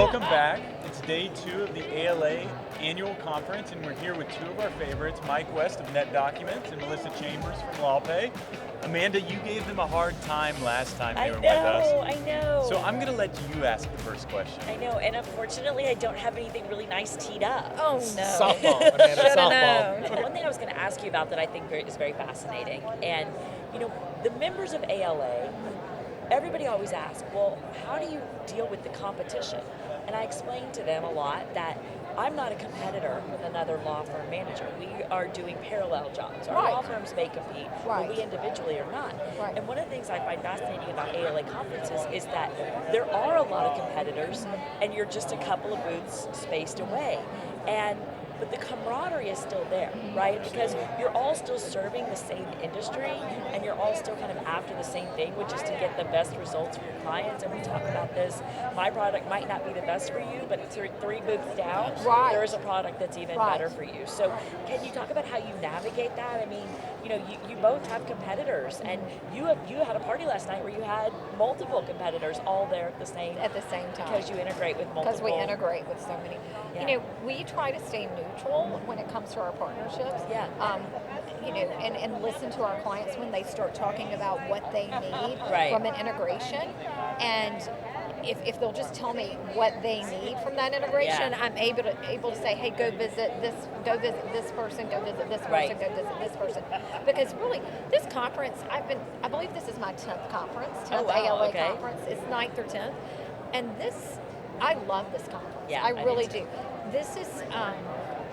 Welcome back. It's day 2 of the ALA annual conference, and we're here with 2 of our favorites, Mike West of NetDocuments and Melissa Chambers from LawPay. Amanda, you gave them a hard time last time they were with us. I know. So I'm going to let you ask the first question. I know, and unfortunately I don't have anything really nice teed up. Oh no. Softball, Amanda, softball. And one thing I was going to ask you about that I think is very fascinating, and the members of ALA, everybody always asks, well, how do you deal with the competition? And I explained to them a lot that I'm not a competitor with another law firm manager. We are doing parallel jobs. Our Right. law firms may compete, Right. but we individually are not. Right. And one of the things I find fascinating about ALA conferences is that there are a lot of competitors, and you're just a couple of booths spaced away. But the camaraderie is still there, right? Because you're all still serving the same industry, and you're all still kind of after the same thing, which is to get the best results for your clients. And we talk about this. My product might not be the best for you, but 3 booths down, Right. there is a product that's even Right. better for you. So can you talk about how you navigate that? I mean, you both have competitors, and you had a party last night where you had multiple competitors all there at the same time. because you integrate with multiple. Because we integrate with so many. Yeah. We try to stay neutral when it comes to our partnerships. Yeah. And listen to our clients when they start talking about what they need Right. from an integration. And if they'll just tell me what they need from that integration, Yeah. I'm able to say, hey, go visit this person, go visit this person, Right. go visit this person. Because really, this conference, I believe this is my 10th conference, 10th Oh, wow, ALA okay. conference. It's 9th or 10th. And I love this conference. Yeah, I I do really too. do. This is,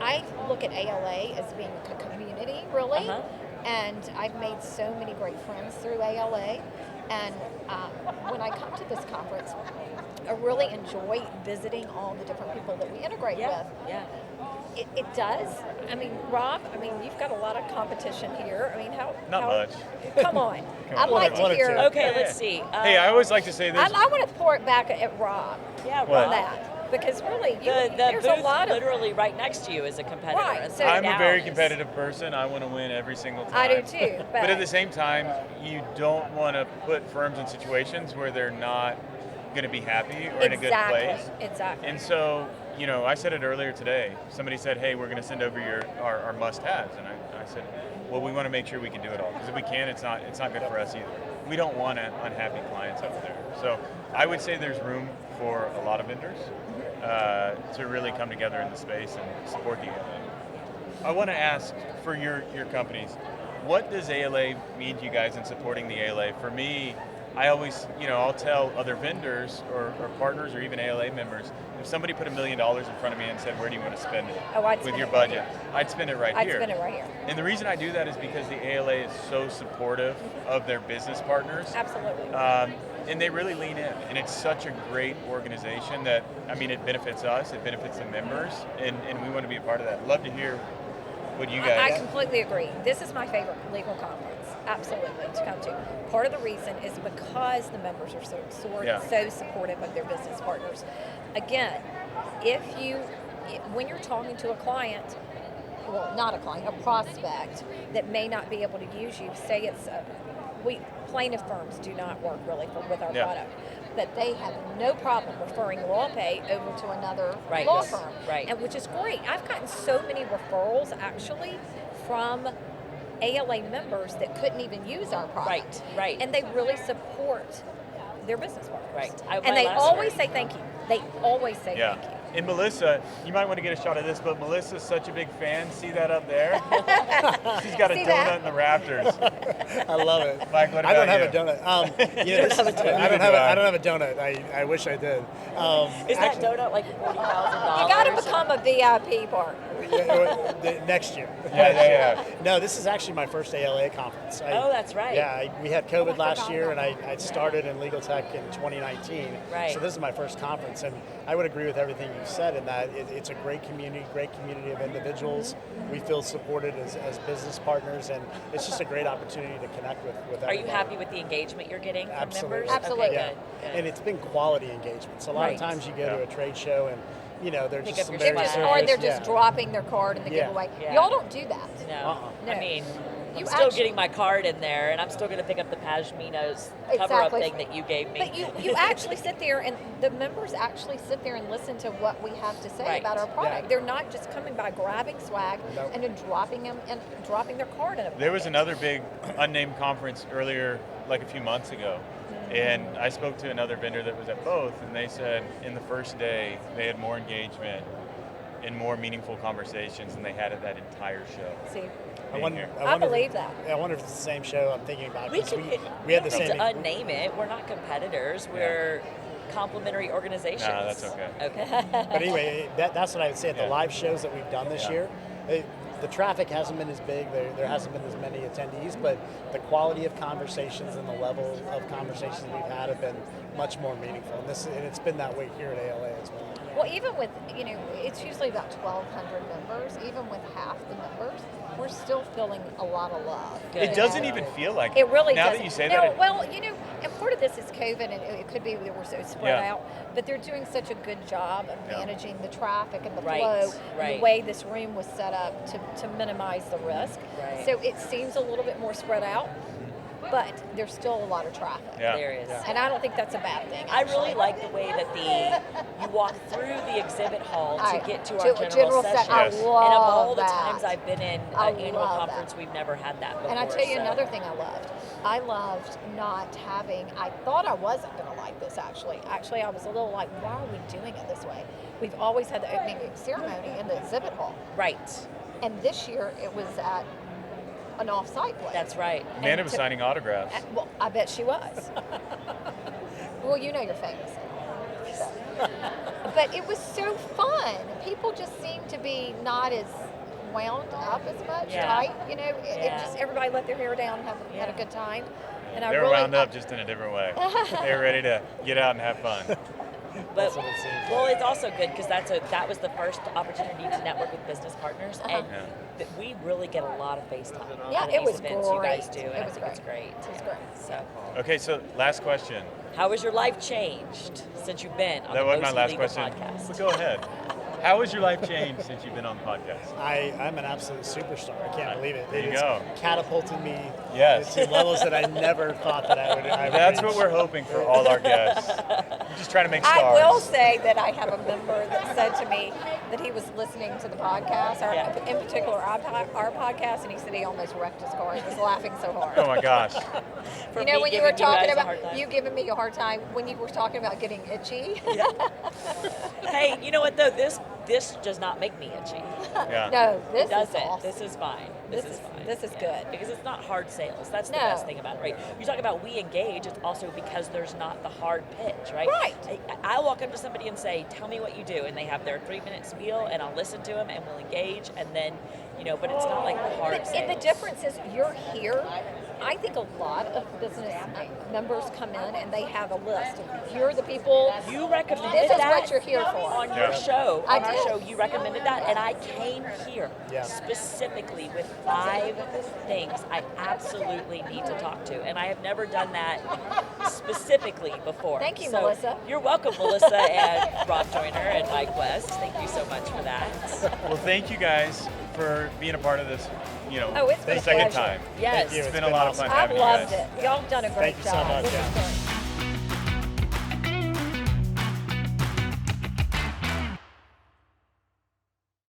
I look at ALA as being a community, really. Uh-huh. And I've made so many great friends through ALA. And when I come to this conference, I really enjoy visiting all the different people that we integrate Yeah, with. yeah. It does. I mean, Rob, you've got a lot of competition here. I mean, Not much. Come on. Come I'd on. like One to or hear. two. Okay, let's see. Hey, I always like to say this. I want to pour it back at Rob Yeah, What? for Rob. that. Because really, The there's booth a lot of. literally right next to you is a competitor. Right, and so- I'm a now very is- competitive person. I want to win every single time. I do too. But at the same time, you don't want to put firms in situations where they're not going to be happy or in a good place. Exactly. And so, I said it earlier today. Somebody said, hey, we're going to send over our must-haves. And I said, well, we want to make sure we can do it all. Because if we can, it's not good for us either. We don't want unhappy clients over there. So I would say there's room for a lot of vendors to really come together in the space and support the ALA. I want to ask for your companies, what does ALA mean to you guys in supporting the ALA? For me, I always, I'll tell other vendors or partners or even ALA members, if somebody put $1 million in front of me and said, where do you want to spend it Oh, I'd with spend your it right budget? I'd spend it right I'd here. spend it right here. And the reason I do that is because the ALA is so supportive of their business partners. Absolutely. And they really lean in. And it's such a great organization that, it benefits us, it benefits the members, and we want to be a part of that. Love to hear what you guys... I completely agree. This is my favorite legal conference, absolutely, to come to. Part of the reason is because the members are so supportive of their business partners. Again, when you're talking to a client, well, not a client, a prospect that may not be able to use you, say plaintiff firms do not work really with our product, that they have no problem referring LawPay over to another law firm, and which is great. I've gotten so many referrals actually from ALA members that couldn't even use our product, Right. and they really support their business partners, Right. And they always say thank you. They always say thank you. And Melissa, you might want to get a shot of this, but Melissa's such a big fan. See that up there? She's got a See donut that? in the rafters. I love it. Mike, what I don't about have you? a donut. I don't have a donut. I wish I did. Is that donut like $40,000? You got to become a VIP partner. Next year. Yeah. No, this is actually my first ALA conference. Oh, that's right. Yeah, we had COVID last forgot year, and about I started in legal tech in 2019. Right. So this is my first conference, and I would agree with everything you said in that it's a great community of individuals. We feel supported as business partners, and it's just a great opportunity to connect with Are everybody. you happy with the engagement you're getting from Absolutely. members? Absolutely. Okay, Yeah. good. And it's been quality engagements. A lot Right. of times you go to a trade show and they're Pick just up some your very swag. serious, Or they're just dropping their card in the Yeah. giveaway. Yeah. Y'all don't do that. No. Uh-uh. No. I mean, I'm still getting my card in there, and I'm still going to pick up the Pashmina's cover-up Exactly. thing that you gave me. But you actually sit there, and the members actually sit there and listen to what we have to say Right. about our product. Yeah. They're not just coming by grabbing swag Nope. and then dropping their card in a There was bucket. another big unnamed conference earlier, like a few months ago, and I spoke to another vendor that was at both, and they said in the first day they had more engagement and more meaningful conversations than they had at that entire show. See, I being wonder, here. I wonder if- believe that. I wonder if it's the same show I'm thinking about. we 'cause can. we had the don't same. need to unname it. We're not competitors. We're complementary organizations. Nah, that's okay. Okay. But anyway, that's what I would say at the Yeah. live shows that we've done this Yeah. year. The traffic hasn't been as big. There hasn't been as many attendees, but the quality of conversations and the level of conversations we've had have been much more meaningful. And it's been that way here at ALA as well. Well, even with, it's usually about 1,200 members. Even with half the members, we're still feeling a lot of love. Good. It doesn't even feel like It really now does. that you say no, that. well, and part of this is COVID, and it could be that we're so spread Yeah. out, but they're doing such a good job of Yeah. managing the traffic and the Right, flow, and right. the way this room was set up to minimize the risk. Right. So it seems a little bit more spread out, but there's still a lot of traffic. Yeah. There is. Yeah. And I don't think that's a bad thing. I really actually. like the way that you walk through the exhibit hall to I- get to to our a general general session. session. I Yes. And of all love the that. times I've been in I an annual love conference, that. we've never had that before. And I tell you so- another thing I loved not having, I thought I wasn't going to like this actually. Actually, I was a little like, why are we doing it this way? We've always had the opening ceremony in the exhibit hall. Right. And this year it was at an off-site place. That's right. Amanda and was to- signing autographs. Well, I bet she was. Well, you're famous. So. But it was so fun. People just seemed to be not as wound up as much, Yeah. right? It Yeah. just everybody let their hair down and had Yeah. a good time. And I They were really, wound up just in a different way. They were ready to get out and have fun. But That's what it seems well, like. it's also good because that was the first opportunity to network with business partners, and Yeah. we really get a lot of face time. Yeah, at it these was events you guys great. do, and It I was think it's great. It was great. So, Okay, so last question. how has your life changed since you've been on That the wasn't my Mostly last Legal question. podcast? But go ahead. How has your life changed since you've been on the podcast? I'm an absolute superstar. I can't believe it. There you It has go. catapulted me Yes. to levels that I never thought that I would That's what reach. we're hoping for all our guests. We're just trying to make I stars. will say that I have a member that said to me that he was listening to the podcast, or Yeah. in particular our podcast, and he said he almost wrecked his car. He was laughing so hard. Oh my gosh. For You know, me when you giving were guys talking a about hard time. you giving me a hard time when you were talking about getting itchy. Hey, you know what though? This does not make me itchy. Yeah. No, this It doesn't. is awesome. This is fine. This is fine. this is good. Because it's not hard sales. That's the No. best thing about it, right? You talk about we engage, it's also because there's not the hard pitch, right? Right. I walk up to somebody and say, tell me what you do, and they have their 3-minute spiel, and I'll listen to them, and we'll engage, and then, but it's not like the hard But sales. the difference is you're here. I think a lot of business members come in and they have a list. You're the people. You recommended This is that what you're here for. on Yeah. your show. I On our did. show, you recommended that, and I came here Yeah. specifically with 5 things I absolutely need to talk to, and I have never done that specifically before. Thank you, So Melissa. You're welcome, Melissa and Rob Joyner and Mike West. Thank you so much for that. Well, thank you guys for being a part of this, Oh, it's been the a second pleasure. time. Yes. Thank you. It's been a lot of awesome. fun I've having you loved guys. it. Y'all done a great Thank you so job. much, This is yeah. great.